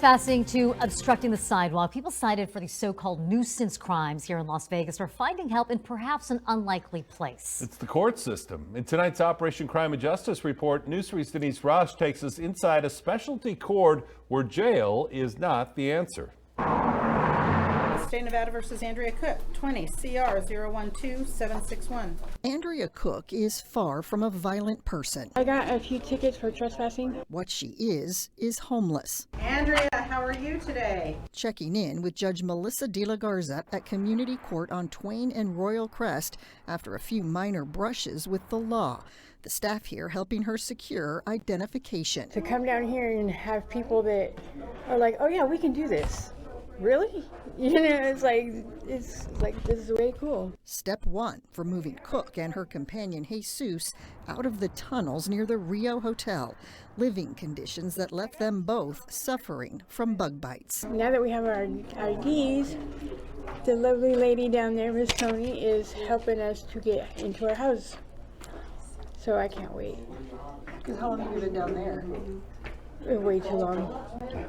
trespassing to obstructing the sidewalk. People cited for these so-called nuisance crimes here in Las Vegas are finding help in perhaps an unlikely place. It's the court system. In tonight's Operation Crime and Justice report, News 3's Denise Ross takes us inside a specialty court where jail is not the answer. State Nevada versus Andrea Cook, 20 CR 012761. Andrea Cook is far from a violent person. I got a few tickets for trespassing. What she is homeless. Andrea, how are you today? Checking in with Judge Melissa De La Garza at Community Court on Twain and Royal Crest after a few minor brushes with the law. The staff here helping her secure identification. To come down here and have people that are like, oh yeah, we can do this. Really? You know, it's like this is way cool. Step one for moving Cook and her companion Jesus out of the tunnels near the Rio Hotel. Living conditions that left them both suffering from bug bites. Now that we have our IDs, the lovely lady down there, Miss Tony, is helping us to get into our house. So I can't wait. Because how long have you been down there? Way too long. Okay.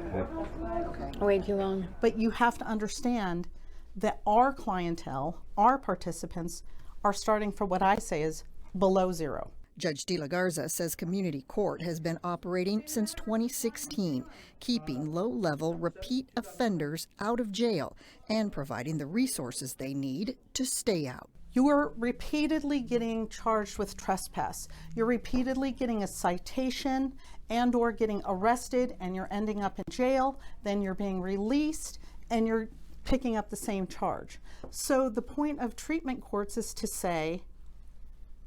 Way too long. But you have to understand that our clientele, our participants, are starting from what I say is below zero. Judge De La Garza says Community Court has been operating since 2016, keeping low-level repeat offenders out of jail and providing the resources they need to stay out. You are repeatedly getting charged with trespass. You're repeatedly getting a citation and or getting arrested, and you're ending up in jail. Then you're being released and you're picking up the same charge. So the point of treatment courts is to say,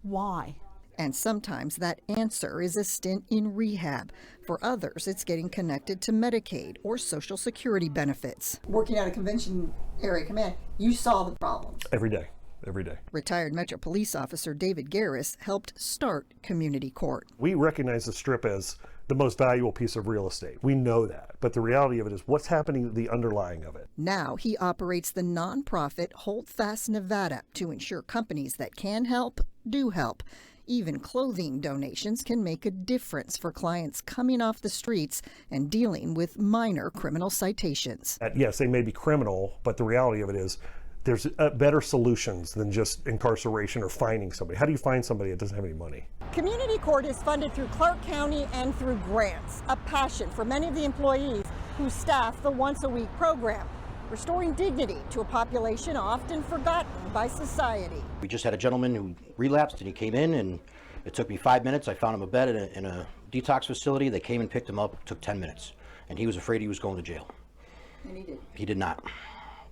why? And sometimes that answer is a stint in rehab. For others, it's getting connected to Medicaid or Social Security benefits. Working at a convention area command, you saw the problems. Every day. Retired Metro Police Officer David Garris helped start Community Court. We recognize the Strip as the most valuable piece of real estate. We know that. But the reality of it is what's happening, the underlying of it. Now he operates the nonprofit Hold Fast Nevada to ensure companies that can help do help. Even clothing donations can make a difference for clients coming off the streets and dealing with minor criminal citations. Yes, they may be criminal, but the reality of it is there's better solutions than just incarceration or finding somebody. How do you find somebody that doesn't have any money? Community Court is funded through Clark County and through grants, a passion for many of the employees who staff the once-a-week program, restoring dignity to a population often forgotten by society. We just had a gentleman who relapsed, and he came in, and it took me 5 minutes. I found him a bed in a detox facility. They came and picked him up. It took 10 minutes, and he was afraid he was going to jail. And he did. He did not.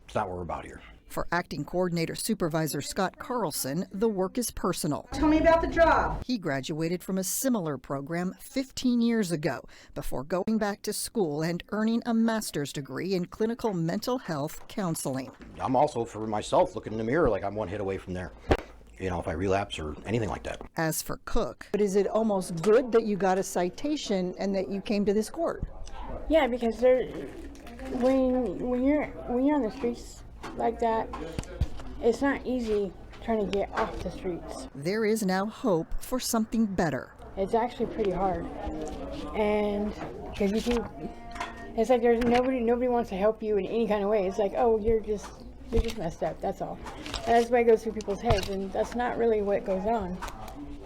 It's not what we're about here. For Acting Coordinator Supervisor Scott Carlson, the work is personal. Tell me about the job. He graduated from a similar program 15 years ago before going back to school and earning a master's degree in clinical mental health counseling. I'm also, for myself, looking in the mirror like I'm one hit away from there. You know, if I relapse or anything like that. As for Cook, But is it almost good that you got a citation and that you came to this court? Yeah, because when you're on the streets like that, it's not easy trying to get off the streets. there is now hope for something better. It's actually pretty hard, and because it's like there's nobody wants to help you in any kind of way. It's like, oh, you're just messed up. That's all. And that's why it goes through people's heads, and that's not really what goes on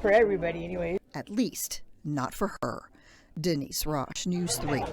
for everybody, anyway. At least, not for her. Denise Ross, News 3.